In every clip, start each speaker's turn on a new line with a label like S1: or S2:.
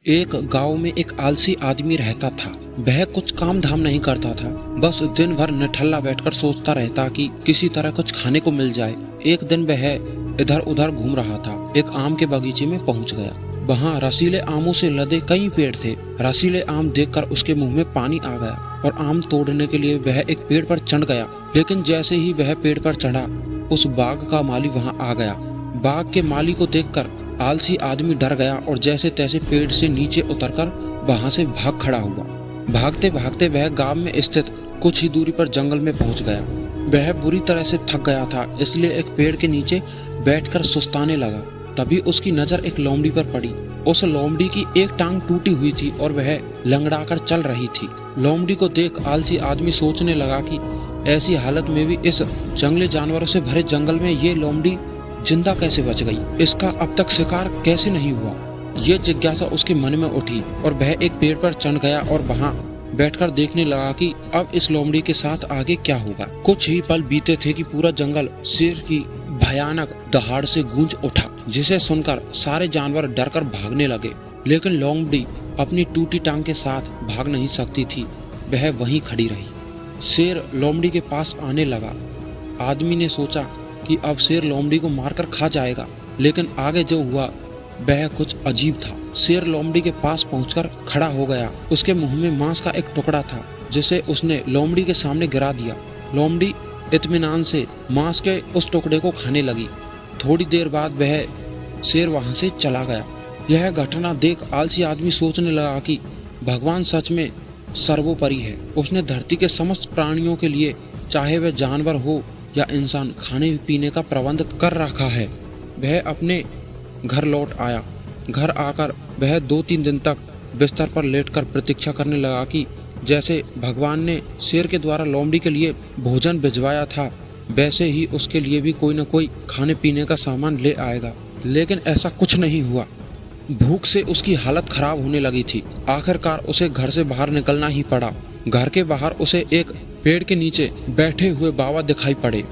S1: एक गांव में एक आलसी आदमी रहता था। वह कुछ काम धाम नहीं करता था, बस दिन भर निठल्ला बैठकर सोचता रहता कि किसी तरह कुछ खाने को मिल जाए। एक दिन वह इधर उधर घूम रहा था, एक आम के बगीचे में पहुंच गया। वहां रसीले आमों से लदे कई पेड़ थे। रसीले आम देखकर उसके मुंह में पानी आ गया और आम तोड़ने के लिए वह एक पेड़ पर चढ़ गया। लेकिन जैसे ही वह पेड़ पर चढ़ा, उस बाग का माली वहां आ गया। बाग के माली को देखकर आलसी आदमी डर गया और जैसे तैसे पेड़ से नीचे उतरकर वहां से भाग खड़ा हुआ। भागते भागते वह गांव में स्थित कुछ ही दूरी पर जंगल में पहुंच गया। वह बुरी तरह से थक गया था, इसलिए एक पेड़ के नीचे बैठकर सुस्ताने लगा। तभी उसकी नजर एक लोमड़ी पर पड़ी। उस लोमड़ी की एक टांग टूटी हुई थी और वह लंगड़ाकर चल रही थी। लोमड़ी को देख आलसी आदमी सोचने लगा कि ऐसी हालत में भी इस जंगली जानवरों से भरे जंगल में ये लोमड़ी जिंदा कैसे बच गई, इसका अब तक शिकार कैसे नहीं हुआ। ये जिज्ञासा उसके मन में उठी और वह एक पेड़ पर चढ़ गया और वहां बैठकर देखने लगा कि अब इस लोमड़ी के साथ आगे क्या होगा। कुछ ही पल बीते थे कि पूरा जंगल शेर की भयानक दहाड़ से गूंज उठा, जिसे सुनकर सारे जानवर डरकर भागने लगे। लेकिन लोमड़ी अपनी टूटी टांग के साथ भाग नहीं सकती थी, वह वहीं खड़ी रही। शेर लोमड़ी के पास आने लगा। आदमी ने सोचा कि अब शेर लोमड़ी को मारकर खा जाएगा, लेकिन आगे जो हुआ वह कुछ अजीब था। शेर लोमड़ी के पास पहुंचकर खड़ा हो गया। उसके मुंह में मांस का एक टुकड़ा था, जिसे उसने लोमड़ी के सामने गिरा दिया। लोमड़ी इत्मीनान से मांस के उस टुकड़े को खाने लगी। थोड़ी देर बाद वह शेर वहां से चला गया। यह घटना देख आलसी आदमी सोचने लगा कि भगवान सच में सर्वोपरि है। उसने धरती के समस्त प्राणियों के लिए, चाहे वह जानवर हो या इंसान, खाने पीने का प्रबंध कर रखा है। वह अपने घर लौट आया। घर आकर वह 2-3 दिन तक बिस्तर पर लेटकर प्रतीक्षा करने लगा कि जैसे भगवान ने शेर के द्वारा लोमड़ी के लिए भोजन भिजवाया था, वैसे ही उसके लिए भी कोई न कोई खाने पीने का सामान ले आएगा। लेकिन ऐसा कुछ नहीं हुआ। भूख से उसकी हालत खराब होने लगी थी। आखिरकार उसे घर से बाहर निकलना ही पड़ा। घर के बाहर उसे एक पेड़ के नीचे बैठे हुए बाबा दिखाई पड़े।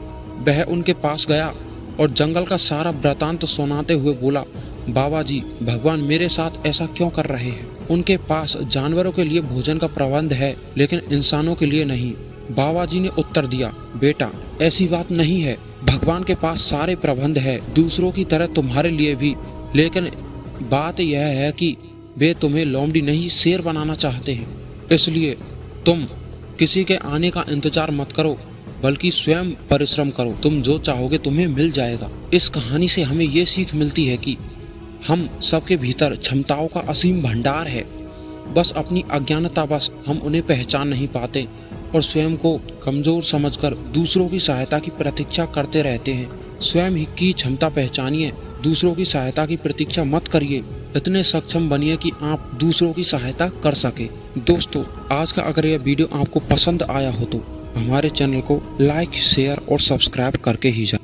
S1: वह उनके पास गया और जंगल का सारा वृतांत सुनाते हुए बोला, बाबा जी, भगवान मेरे साथ ऐसा क्यों कर रहे हैं? उनके पास जानवरों के लिए भोजन का प्रबंध है, लेकिन इंसानों के लिए नहीं। बाबा जी ने उत्तर दिया, बेटा, ऐसी बात नहीं है। भगवान के पास सारे प्रबंध है, दूसरों की तरह तुम्हारे लिए भी। लेकिन बात यह है कि वे तुम्हें लोमड़ी नहीं, शेर बनाना चाहते हैं। इसलिए तुम किसी के आने का इंतजार मत करो, बल्कि स्वयं परिश्रम करो। तुम जो चाहोगे तुम्हें मिल जाएगा। इस कहानी से हमें ये सीख मिलती है कि हम सबके भीतर क्षमताओं का असीम भंडार है, बस अपनी अज्ञानतावश हम उन्हें पहचान नहीं पाते और स्वयं को कमजोर समझकर दूसरों की सहायता की प्रतीक्षा करते रहते हैं। स्वयं ही की क्षमता पहचानिए, दूसरों की सहायता की प्रतीक्षा मत करिए। इतने सक्षम बनिए कि आप दूसरों की सहायता कर सके। दोस्तों, आज का अगर यह वीडियो आपको पसंद आया हो तो हमारे चैनल को लाइक, शेयर और सब्सक्राइब करके ही जाएं।